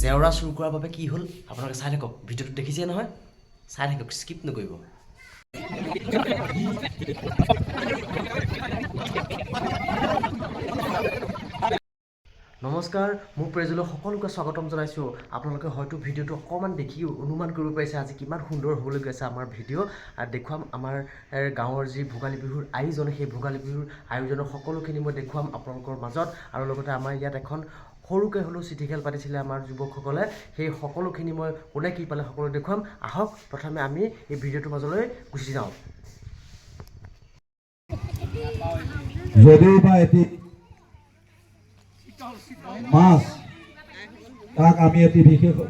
জেওৰা চুৰ কৰাৰ বাবে কি হ'ল আপোনালোকে চাই থাকক, ভিডিঅ'টো দেখিছে নহয়, চাই থাকক, স্কিপ নকৰিব। নমস্কাৰ, মোৰ প্ৰেজলৈ সকলোকে স্বাগতম জনাইছোঁ। আপোনালোকে হয়তো ভিডিঅ'টো অকণমান দেখি অনুমান কৰিব পাৰিছে আজি কিমান সুন্দৰ হ'বলৈ গৈছে আমাৰ ভিডিঅ'। আৰু দেখুৱাম আমাৰ গাঁৱৰ যি ভোগালী বিহুৰ আয়োজন, সেই ভোগালী বিহুৰ আয়োজনৰ সকলোখিনি মই দেখুৱাম আপোনালোকৰ মাজত। আৰু লগতে আমাৰ ইয়াত এখন সৰুকৈ হ'লেও চিঠি খেল পাতিছিলে আমাৰ যুৱকসকলে, সেই সকলোখিনি মই কোনে কি পালে সকলো দেখুৱাম। আহক প্ৰথমে আমি এই ভিডিঅ'টোৰ মাজলৈ গুচি যাওঁ। যদিও বা এটি মাছ, তাক আমি এটি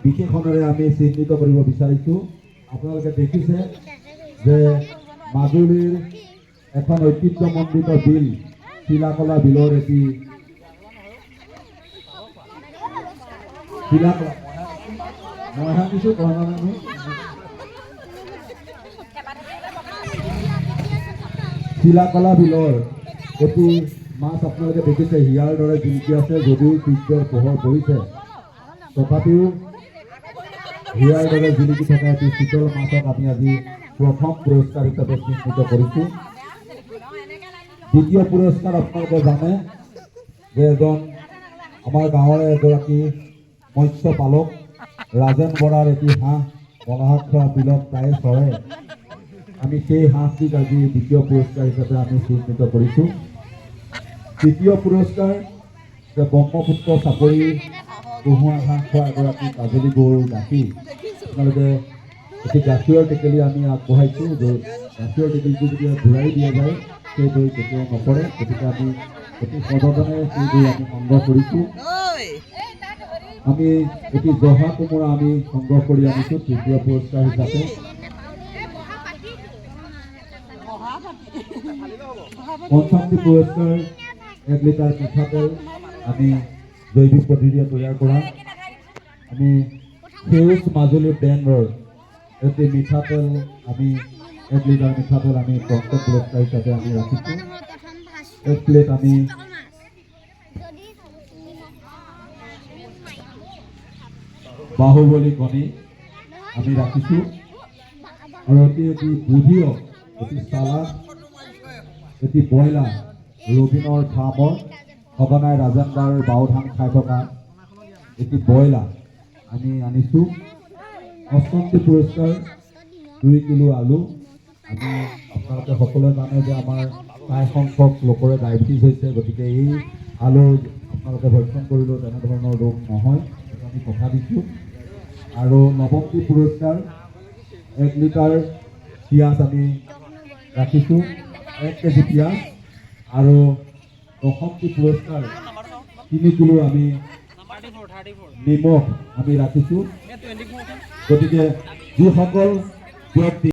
বিশেষণেৰে আমি চিহ্নিত কৰিব বিচাৰিছোঁ। আপোনালোকে দেখিছে যে মাজুলীৰ এখন ঐতিহ্যমণ্ডিত বিল, চিলাকলা বিলৰ এটি চিলাকলা বিলৰ এটি মাছ আপোনালোকে দেখিছে, হিয়াৰ দৰে জিলিকি আছে। যদিও সূৰ্যৰ পোহৰ পৰিছে, তথাপিও হিয়াৰ দৰে জিলিকি থকা এটি শীতল মাছক আমি আজি প্ৰথম পুৰস্কাৰ হিচাপে চিহ্নিত কৰিছোঁ। দ্বিতীয় পুৰস্কাৰ আপোনালোকে জানে যে আমাৰ গাঁৱৰে এগৰাকী মৎস্য পালক ৰাজেন বৰাৰ এটি হাঁহ মলাহাট্ৰা বিলত প্ৰায়ে চৰে। আমি সেই হাঁহটিক আজি দ্বিতীয় পুৰস্কাৰ হিচাপে আমি চিহ্নিত কৰিছোঁ। তৃতীয় পুৰস্কাৰ যে ব্ৰহ্মপুত্ৰ চাপৰি পোহোৱা হাঁহ খোৱা এগৰাকী কাজলী গৰুৰ গাখীৰ, আপোনালোকে এটি গাখীৰৰ টেকেলি আমি আগবঢ়াইছোঁ। গাখীৰৰ টেকেলিটো যেতিয়া ঘূৰাই দিয়া যায় সেই দৈ কেতিয়াও নপৰে, গতিকে আমি অতি সযতনে সেই দৈ আমি সংগ্ৰহ কৰিছোঁ। আমি এটি জহা কোমোৰা আমি সংগ্ৰহ কৰি আনিছোঁ তৃতীয় পুৰস্কাৰ হিচাপে। পঞ্চমটি পুৰস্কাৰ 1 লিটাৰ মিঠাতেল আমি জৈৱিক পদ্ধতিৰে তৈয়াৰ কৰা। আমি সেউজ মাজুলী ব্ৰেণ্ডৰ এটি মিঠাতেল, আমি 1 লিটাৰ মিঠাতেল আমি পঞ্চম পুৰস্কাৰ হিচাপে আমি ৰাখিছোঁ। 1 প্লেট আমি বাহুবলী কণী আমি ৰাখিছোঁ। আৰু এটি বুধিয় এটি চালাড, এটি ব্ৰইলাৰ ৰবিনৰ ফাৰ্মৰ সঘনাই ৰাজেন্দ্ৰাৰ বাওধান খাই থকা এটি ব্ৰইলাৰ আমি আনিছোঁ। অষ্টমটি পুৰস্কাৰ 2 কিলো আলু। আমি আপোনালোকে সকলোৱে জানে যে আমাৰ প্ৰায় সংখ্যক লোকৰে ডায়েবেটিছ হৈছে, গতিকে এই আলু আপোনালোকে ভক্ষণ কৰিলেও তেনেধৰণৰ ৰোগ নহয়, আমি কথা দিছোঁ। আৰু নৱমটি পুৰস্কাৰ 1 লিটাৰ পিঁয়াজ আমি ৰাখিছোঁ, 1 কেজি পিঁয়াজ। আৰু দশমটি পুৰস্কাৰ 3 কিলো আমি নিমখ আমি ৰাখিছোঁ। গতিকে যিসকল ব্যক্তি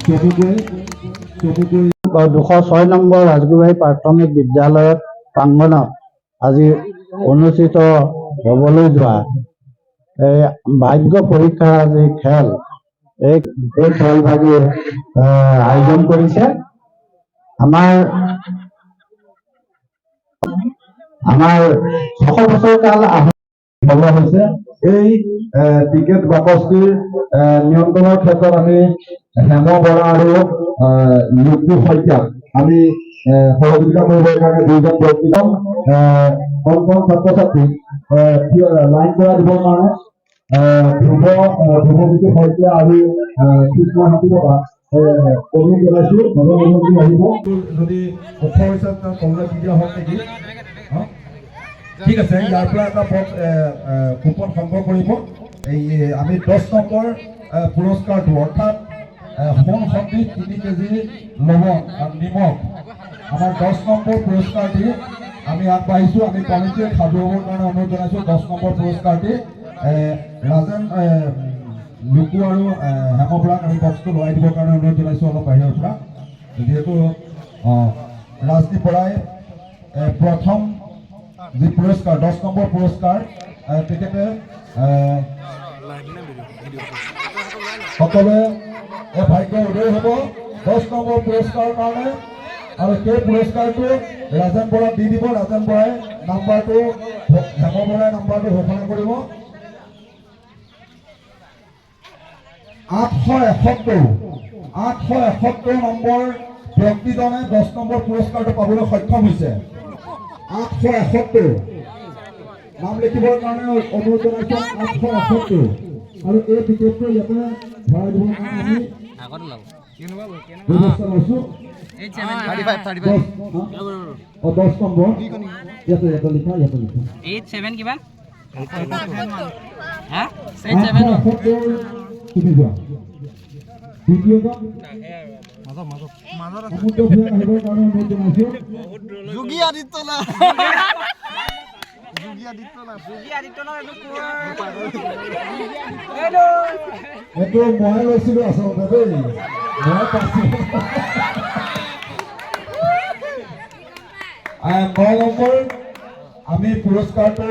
চমুকৈ 206 নম্বৰ ৰাজগুৱাহী প্ৰাথমিক বিদ্যালয়ত প্ৰাংগণত আজি অনুষ্ঠিত হ'বলৈ যোৱা এই ভাগ্য পৰীক্ষাৰ যি খেল এই খেলভাগি আয়োজন কৰিছে। আমাৰ 6 বছৰ কাল ভবা হৈছে। এই টিকেট বাকচটিৰ নিয়ন্ত্ৰণৰ ক্ষেত্ৰত আমি হেম বৰা আৰু লুকু শইকীয়াক আমি সহযোগিতা কৰিবৰ কাৰণে দুইজন ব্যক্তিজন কণ ছাত্ৰ ছাত্ৰীক লাইন কৰা দিবৰ কাৰণে ধ্ৰুৱজ্যোতি শইকীয়া আৰু কৃষ্ণ হাতীবকা অনুৰোধ জনাইছো। আহিব যদি 18 হৈছে কংগ্ৰেছ দিয়া হওক নেকি। ঠিক আছে, ইয়াৰ পৰা এটা কুপন সংগ্ৰহ কৰিব। এই আমি 10 নম্বৰ পুৰস্কাৰটো অৰ্থাৎ সোণ সন্দি 3 কেজি লৱণ আৰু নিমখ আমাৰ 10 নম্বৰ পুৰস্কাৰটি আমি আগবাঢ়িছোঁ। আমি কমিটিয়ে সাজু হ'বৰ কাৰণে অনুৰোধ জনাইছোঁ। 10 নম্বৰ পুৰস্কাৰটি ৰাজেন লুকু আৰু হেম বৰাক আমি বক্সটো লগাই দিবৰ কাৰণে অনুৰোধ জনাইছোঁ অলপ বাহিৰৰ পৰা। যিহেতু ৰাজদীপ বৰাই প্ৰথম যি পুৰস্কাৰ 10 নম্বৰ পুৰস্কাৰ তেখেতে সকলোৱে ভাগ্য উদয় হ'ব 10 নম্বৰ পুৰস্কাৰৰ কাৰণে আৰু সেই পুৰস্কাৰটো ৰাজেন বৰাক দি দিব। ৰাজেন বৰাই নাম্বাৰটো হেম বৰাই নাম্বাৰটো ঘোষণা কৰিব। 871 নম্বৰ ব্যক্তিজনে 10 নম্বৰ পুৰস্কাৰটো পাবলৈ সক্ষম হৈছে। 871 নাম লিখিবৰ কাৰণে অনুৰোধ জনাইছোঁ। 871 আৰু এই টিকেটটো ইয়াতে ভৰাই দিবৰ কাৰণে আমি ব্যৱস্থা লৈছোঁ। 10 নম্বৰ ইয়াতে লিখা 87 কিমান? 871 তুমি যোৱা দ্বিতীয়জন সমুদ্ৰ ভূঞা আহিবৰ কাৰণে অনুৰোধ জনাইছোঁ। যোগী আদিত্যনাথ এইটো মই লৈছিলোঁ আচলতে দেই, মই পাইছিলোঁ। 9 নম্বৰ আমি পুৰস্কাৰটো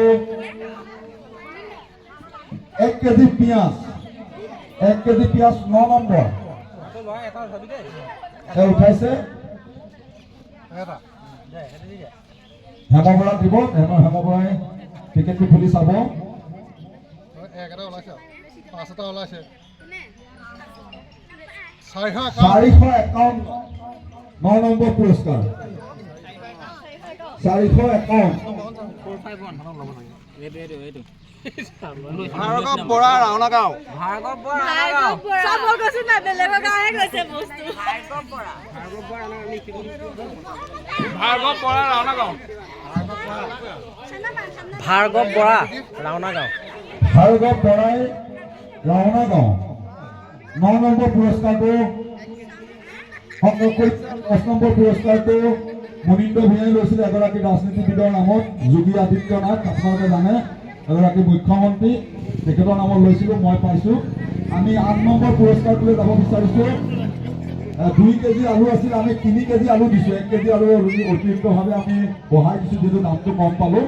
1 কেজি পিঁয়াজ 9 নম্বৰ উঠাইছে। হেম বৰাক দিব। হেম বৰাই টিকেটটো খুলি চাব। 451 9 নম্বৰ পুৰস্কাৰ 451 ভাৰ্গৱ বৰা ৰাওনা গাঁও। ভাৰ্গৱ বৰা ৰাওনা গাঁও। ভাৰ্গৱ বৰাই ৰাওনা গাঁও 9 নম্বৰ পুৰস্কাৰটো সংগ্ৰহ কৰি 10 নম্বৰ পুৰস্কাৰটো মুনীন্দ্ৰ ভূঞাই লৈছিল এগৰাকী ৰাজনীতিবিদৰ নামত। যোগী আদিত্যনাথ আপোনালোকে জানে এগৰাকী মুখ্যমন্ত্ৰী, তেখেতৰ নামত লৈছিলোঁ, মই পাইছোঁ। আমি 8 নম্বৰ পুৰস্কাৰটোলৈ যাব বিচাৰিছোঁ। 2 কেজি আলু আছিল, আমি 3 কেজি আলু দিছোঁ। 1 কেজি আলু অতিৰিক্তভাৱে আমি বঢ়াই দিছোঁ যিহেতু দামটো কম পালোঁ।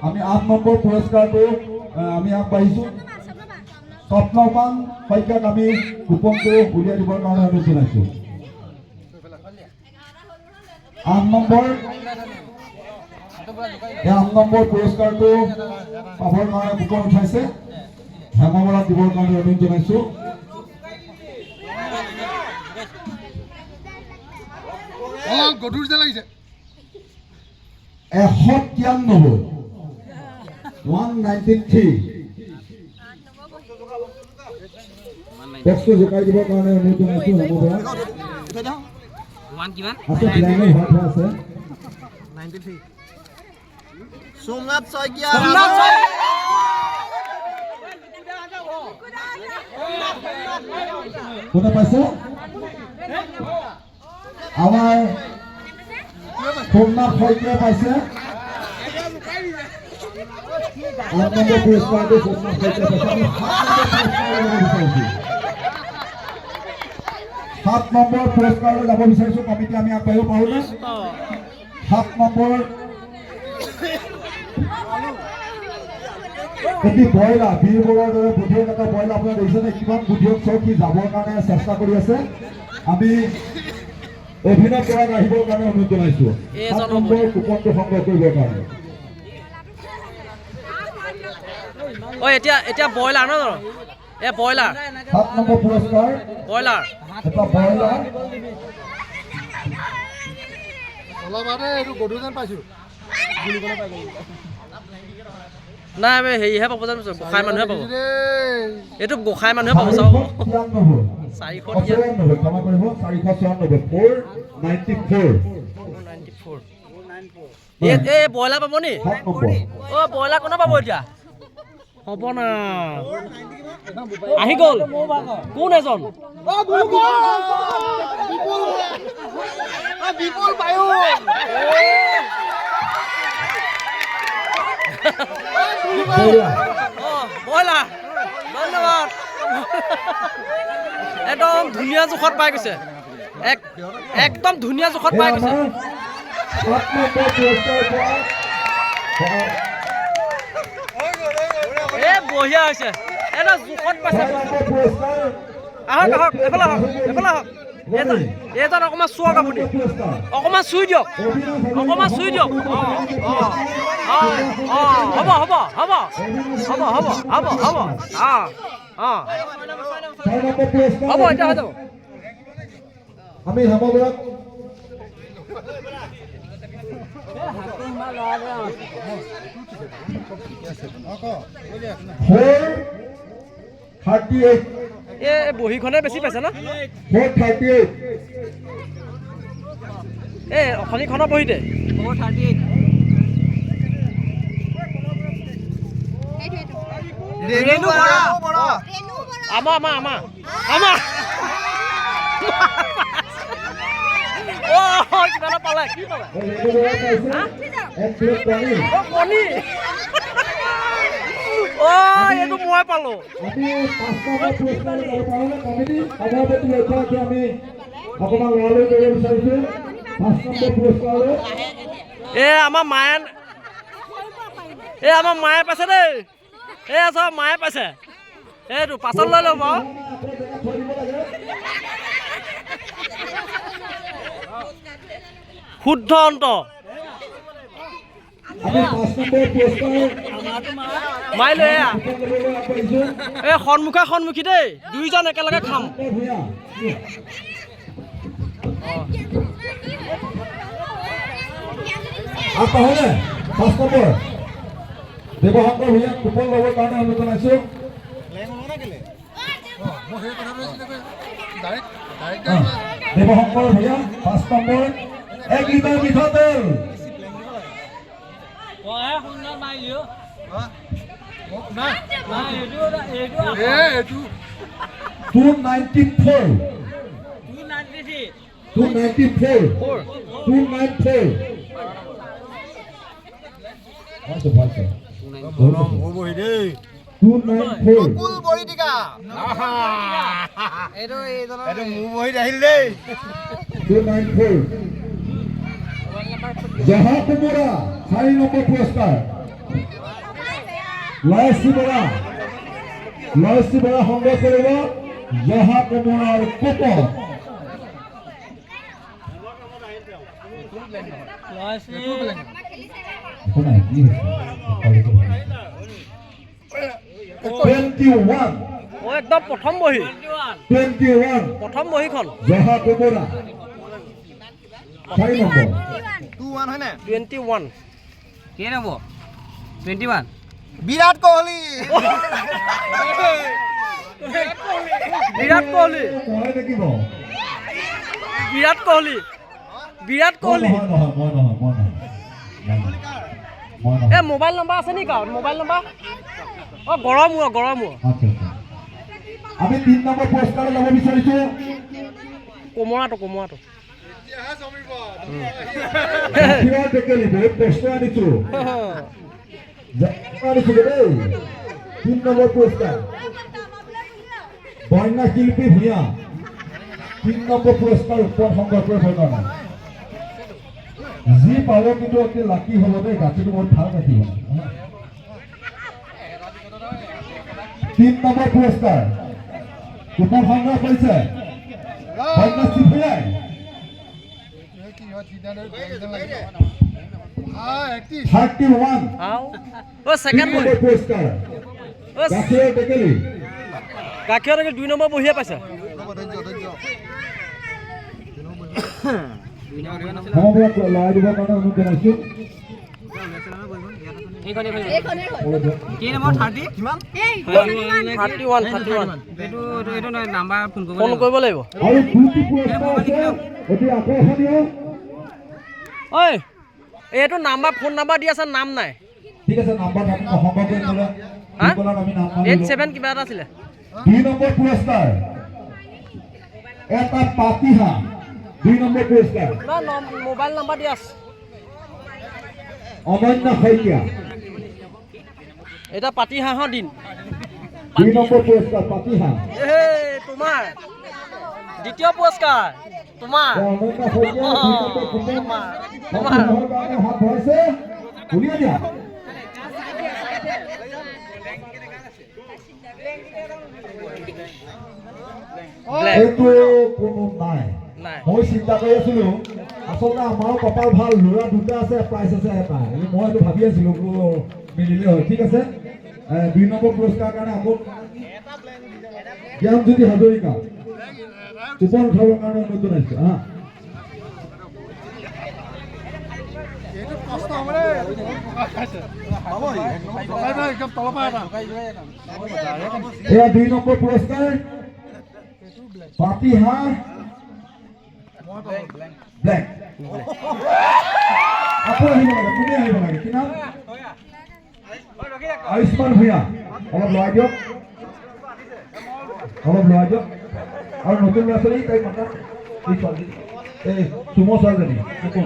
আমি 8 নম্বৰ পুৰস্কাৰটো আমি আগবাঢ়িছোঁ। স্বপ্নমান শইকীয়াক আমি কুপনটো উলিয়াই দিবৰ কাৰণে অনুৰোধ জনাইছোঁ। 8 নম্বৰ পুৰস্কাৰটো পাবৰ কাৰণে কুপন উঠাইছে। হেম বৰাক দিবৰ কাৰণে অনুৰোধ জনাইছোঁ। গধুৰ যে লাগিছে 193 193 বস্তু জোকাই দিবৰ কাৰণে অনুৰোধ জনাইছোঁ। হেম বৰাক আছে প্লেনৰ হোৱা আছে। সোমনাথ শইকীয়া কোনে পাইছে? আমাৰ সোমনাথ শইকীয়া পাইছে। 8 নম্বৰ পুৰস্কাৰটো সোমনাথ শইকীয়া পাইছে। আমি 7 নম্বৰ পুৰস্কাৰ 7 নম্বৰ পুৰস্কাৰলৈ যাব বিচাৰিছোঁ কমিটি আমি আগবাঢ়িব পাৰোঁনে 7 নম্বৰ এটি বইলা বীৰবলৰ দৰে বুদ্ধিয়ক এটা বইলা আপোনাৰ দেখিছেনে কিমান বুদ্ধিয়ক চব সি যাবৰ কাৰণে চেষ্টা কৰি আছে আমি অভিনয় কৰাত আহিবৰ কাৰণে অনুৰোধ জনাইছোঁ 7 নম্বৰ কুপনটো সংগ্ৰহ কৰিবৰ কাৰণে ঐ এতিয়া ব্ৰইলাৰ ন এ ব্ৰইলাৰ 7 নম্বৰ পুৰস্কাৰ ব্ৰইলাৰ এটা বইলা অলপ এইটো গধুৰ যেন পাইছোঁ নাই আমি হেৰিহে পাব জানো গোসাঁই মানুহে পাব এইটো গোসাঁই মানুহে পাব চাব 494 ক্ষমা কৰিব 494 494 এই ব্ৰইলাৰ পাব নি 7 নম্বৰ অ ব্ৰইলাৰ কোনে পাব এতিয়া হ'ব না আহি গ'ল কোন এজন বিপুল বায়ু ব্ৰইলাৰ ধন্যবাদ একদম ধুনীয়া জোখত পাই গৈছে একদম ধুনীয়া জোখত পাই গৈছে এ বঢ়িয়া হৈছে এটা জোখত পাইছে আহক আহক এইফালে আহক এইফালে আহক এইজন অকণমান চুৱক আপুনি অকণমান চুই দিয়ক অকণমান চুই দিয়ক হ'ব হ'ব হ'ব হ'ব হ'ব হ'ব হ'ব হ'ব এতিয়া হৈ যাব আমি হেমবৰক এই বহীখনে বেছি পাইছে ন 438 এই অখনিখনৰ বহীতে ৰেণু বৰা আমাৰ কিবা এটা পালে কি পালে কণী এইটো মই পালো আমি 5 নম্বৰ পুৰস্কাৰ দিব পাৰোঁনে কমিটি সভাপতি লক্ষ্য আমি অকণমান লৰালৰি কৰিব বিচাৰিছোঁ 5 নম্বৰ পুৰস্কাৰলৈ আমাৰ মায়ে পাইছে দেই চব মায়ে পাইছে এইটো পাছত লৈ ল'ব শুদ্ধ অন্ত আমি 5 নম্বৰ পুৰস্কাৰ মাই লৈ এই সন্মুখী দেই দুইজন একেলগে খাম আগবাঢ়ে 5 নম্বৰ দেৱশংকৰ ভূঞা কুপন ল'বৰ কাৰণে অনুৰোধ জনাইছোঁ দেৱশংকৰ ভূঞা 5 নম্বৰ 1 লিটাৰ মিঠাতেল 294 কুল বৰিটিকা এইটো মোৰ বহিত আহিল দেই 294 জহা কুমৰা 4 নম্বৰ পুৰস্কাৰ লয়সী বৰা সংগ্ৰহ কৰিব জহা কুমৰাৰ কুপন একদম প্ৰথম বহী 21 প্ৰথম বহীখন জহা কুমৰা 4 নম্বৰ 21 হয় না 21 কি হ'ব 21 বিৰাট কোহলি বিৰাট কোহলি মই দেখিব বিৰাট কোহলি এই মোবাইল নম্বৰ আছে নেকি গাঁৱত মোবাইল নম্বৰ গড়মূৰ আমি 3 নম্বৰ পুৰস্কাৰ ল'ব বিচাৰিছোঁ কোমৰাটো টেকেলি বহুত কষ্ট আনিছোঁ দেই 3 নম্বৰ পুৰস্কাৰ বন্যা শিল্পী ভূঞা 3 নম্বৰ পুৰস্কাৰ উত্তম সংগ্ৰহ কৰিবৰ কাৰণে যি পাব কিন্তু অতি লাকি হ'ব দেই গাখীৰটো বহুত ভাল গাখীৰ হ'ব 3 নম্বৰ পুৰস্কাৰ উত্তম সংগ্ৰহ কৰিছে বন্যাশ্ৰী ভূঞাই 31 ও সেকেন্ড বহি পুৰস্কাৰ গাখীৰৰ টেকেলি গাখীৰ 2 নম্বৰ বহিয়ে পাইছে সমগ্ৰ লৰাই দিবৰ কাৰণে অনুৰোধ জনাইছোঁ কি নম্বৰ 30 কিমান 31 এইটো নাম্বাৰ ফোন ফোন কৰিব লাগিব আৰু দুটি পুৰস্কাৰ আছে অতি আকৰ্ষণীয় ঐ এইটো নাম্বাৰ ফোন নাম্বাৰ দি আছে নাম নাই ঠিক আছে নাম্বাৰ আপুনি সংগ্ৰহ কৰি ল'লে হা আমি নাম মানিলোঁ 87 কিবা এটা আছিলে 2 নম্বৰ পুৰস্কাৰ এটা পাতিহা 2 নম্বৰ পুৰস্কাৰ মোবাইল নাম্বাৰ দি আছে অনন্য শইকীয়া এটা পাতি হাঁহৰ দিন 2 নম্বৰ পুৰস্কাৰ পাতিহা তোমাৰ দ্বিতীয় পুৰস্কাৰ তোমাৰ অনন্য শইকীয়া 2 নম্বৰ পুৰস্কাৰ তোমাৰ কাৰণে হাত ধৰিছে উলিয়াই দিয়া এইটো কোনো নাই মই চিন্তা কৰি আছিলো আচলতে আমাৰো কপাল ভাল ল'ৰা দুটা আছে প্ৰাইজ আছে এটা মই এইটো ভাবি আছিলো মিলিলে হয় ঠিক আছে 2 নম্বৰ পুৰস্কাৰৰ কাৰণে আকৌ জ্ঞানজ্যোতি হাজৰিকা কুপন উঠাবৰ কাৰণে অনুৰোধ জনাইছো হা এয়া 2 নম্বৰ পুৰস্কাৰ পাতিহা ব্লেক আকৌ আহিব লাগে তুমি আহিব লাগে কি নাম আয়ুষ্মান ভূঞা অলপ লৰাই দিয়ক আৰু নতুন ল'ৰা ছোৱালী তাইক মাতা এই ছোৱালী এই চুমো ছোৱালীজনী কোন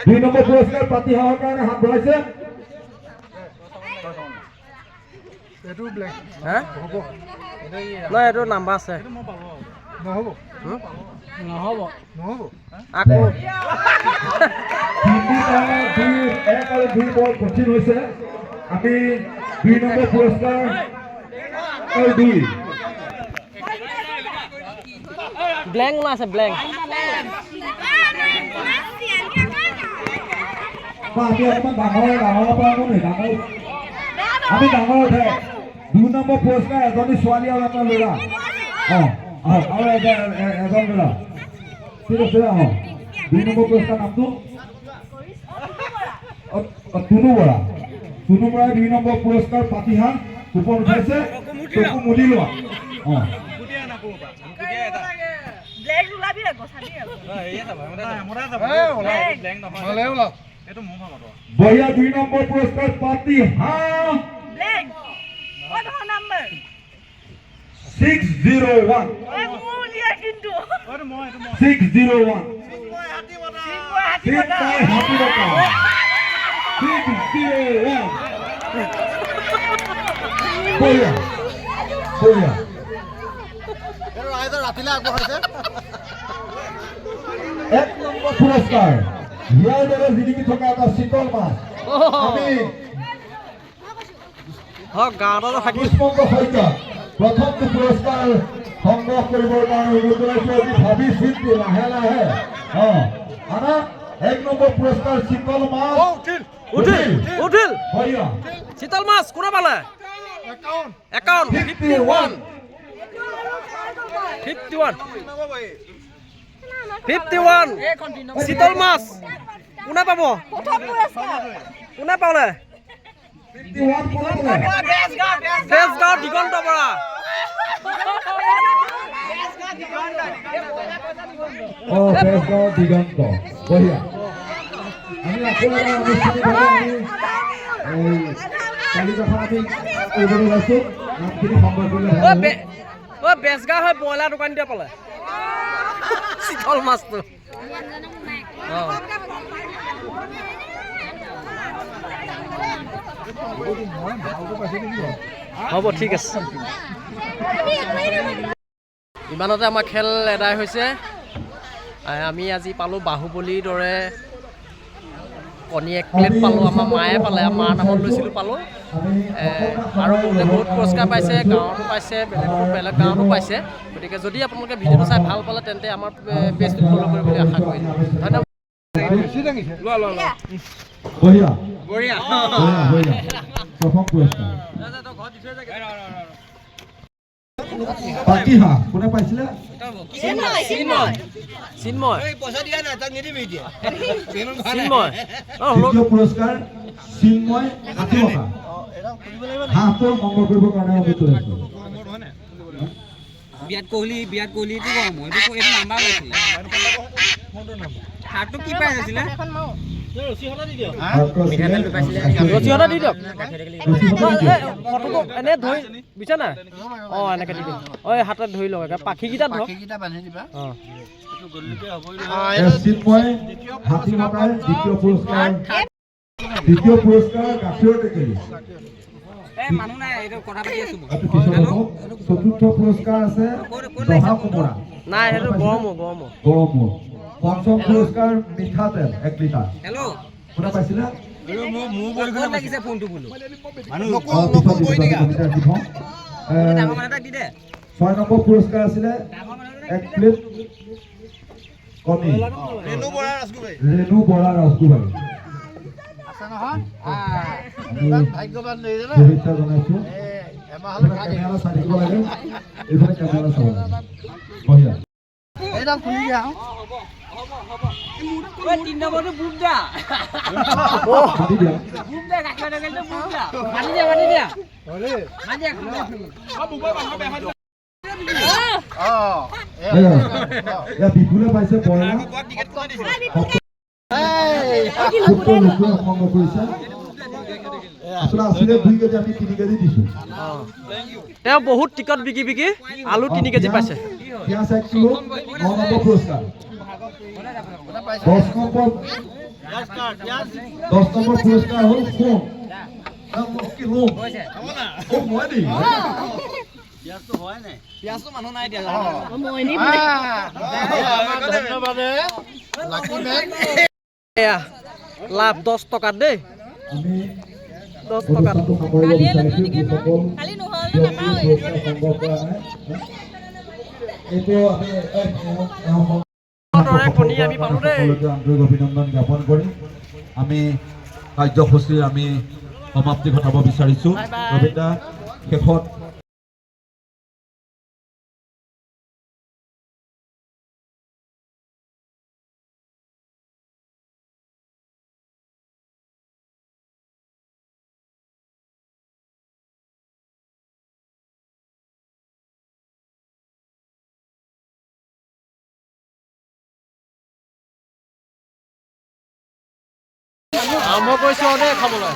দুই নম্বৰ পুৰস্কাৰ পাতিহাহৰ কাৰণে হাত বঢ়াইছে হা নাই এইটো নাম্বাৰ আছে নহ'ব আকৌ এক আৰু 2 বৰ কঠিন হৈছে আমি 2 নম্বৰ পুৰস্কাৰ আৰু 2 ব্লেংক না আছে ব্লেংক আমি অকণমান ডাঙৰ পৰা নহয় ডাঙৰ আমি ডাঙৰ উঠে 2 নম্বৰ পুৰস্কাৰ এজনী ছোৱালী আৰু এটা ল'ৰা আৰু এজন ল'ৰা ঠিক আছে 2 নম্বৰ পুৰস্কাৰ নামটো টুনু বৰা 2 নম্বৰ পুৰস্কাৰ পাতিহান কুপন উঠাইছে চকু মুদি লোৱা বঢ়িয়া 2 নম্বৰ পুৰস্কাৰ পাতিহান 601 ৰাতিলে আগবঢ়াইছে 1 নম্বৰ পুৰস্কাৰ ইয়াৰ দৰে জিলিকি থকা এটা চিতল মাছ আমি গাঁৱত থাকি পুষ্পংক শইকীয়া প্ৰথমটো পুৰস্কাৰ সংগ্ৰহ কৰিবৰ কাৰণে অনুৰোধ জনাইছো অতি ভাবি চিন্তি লাহে লাহে আনা 1 নম্বৰ পুৰস্কাৰ চিতল মাছ উঠিল বঢ়িয়া চিতল মাছ কোনে পালে একাউণ্ট 51 চিতল মাছ কোনে পাব কোনে পালে 51 কোনে পালে ফেচগাঁও দিগন্ত বৰা বেজগাঁও দিগন্ত বঢ়িয়া আমি আপোনালোকৰ আমি তালিকাখন আমি কৰিবলৈ ওলাইছোঁ নামখিনি সংগ্ৰহ কৰিলে ভাল হ'ব। বেচগাঁও হয় ব্ৰইলাৰ দোকান দিয়া পালে চিতল মাছটো হ'ব ঠিক আছে ইমানতে আমাৰ খেল এদায় হৈছে আমি আজি পালোঁ বাহুবলীৰ দৰে কণী 1 প্লেট পালোঁ আমাৰ মায়ে পালে মাৰ নামত লৈছিলোঁ পালোঁ আৰু বহুতে বহুত পুৰস্কাৰ পাইছে গাঁৱতো পাইছে বেলেগ গাঁৱতো পাইছে গতিকে যদি আপোনালোকে ভিডিঅ'টো চাই ভাল পালে তেন্তে আমাৰ পেজটো ফ'ল' কৰিবলৈ আশা কৰিলোঁ ধন্যবাদ বঢ়িয়া বঢ়িয়া বঢ়িয়া প্ৰথম পুৰস্কাৰ বাকী হাঁহ কোনে পাইছিলে চিন্ময় দ্বিতীয় পুৰস্কাৰ চিন্ময় 60 টকা হাঁহটো সংগ্ৰহ কৰিবৰ কাৰণে অনুৰোধ কৰিছোঁ বিৰাট কোহলিটো কম এইটো নাম্বাৰ লৈছিল হাতটো কি পাই আছিলে ৰচিহঁতে দি দিয়ক ফটোটো এনে ধৰি বুজিছা না অঁ এনেকৈ দি দিম হাতত ধৰি লওক পাখিকেইটা ধৰক অঁ চিন্ময় 60 টকাৰ দ্বিতীয় পুৰস্কাৰ গাখীৰৰ টেকেলি মানুহ নাই এইটো কথা পাতি আছো চতুৰ্থ পুৰস্কাৰ আছে জহা কোমোৰা নাই সেইটো গৰম গৰমো পঞ্চম পুৰস্কাৰ মিঠাতেল 1 লিটাৰ হেল্ল' কোনে পাইছিলে মোৰ লাগিছে ফোনটো বোলো ডাঙৰ মানুহ এটাক দি দে 6 নম্বৰ পুৰস্কাৰ আছিলে 1 প্লেট কণী ৰেণু বৰা ৰসগোল্লা ভাগ্যৱান শুভেচ্ছা জনাইছোঁ কেমেৰা চাই থাকিব লাগে এইফালে কেমেৰা চাব লাগে বঢ়িয়া এইডাল খুলি দিয়া 3 নম্বৰটো বুক দা মাতি দিয়া বুক দা গাখীৰ টেকেলিটো বুক দা মাতি দিয়া এয়া বিপুলে পাইছে বইলা সংগ্ৰহ কৰিছে আছিলে 2 কেজি আমি 3 কেজি দিছোঁ তেওঁ বহুত টিকট বিকি আলু 3 কেজি পাইছে পিঁয়াজ 1 কিলো 9 নম্বৰ পুৰস্কাৰ 10 নম্বৰ পুৰস্কাৰ হ'ল সোম পিয়াজটো মানুহ নাই দিয়া এয়া লাভ 10 টকাত দেই আমি 10 টকাত আন্তৰিক অভিনন্দন জ্ঞাপন কৰি আমি কাৰ্যসূচীৰ আমি সমাপ্তি ঘটাব বিচাৰিছোঁ ৰবিদা শেষত আৰম্ভ কৰিছোঁ দেই খাবলৈ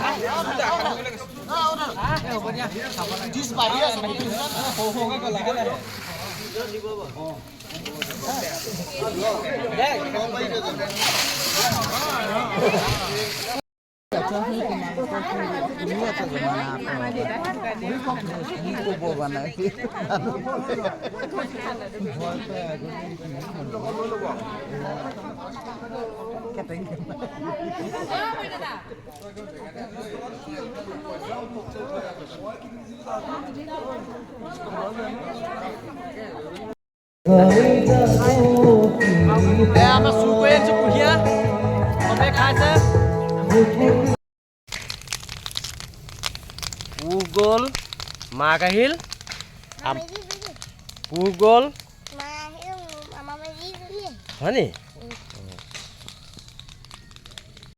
আমাৰ চুৰ কৰি আনিছোঁ কুঁহিয়া চবেই খাইছে পুহ গ'ল মাক আহিল পুহ গ'ল হয় নি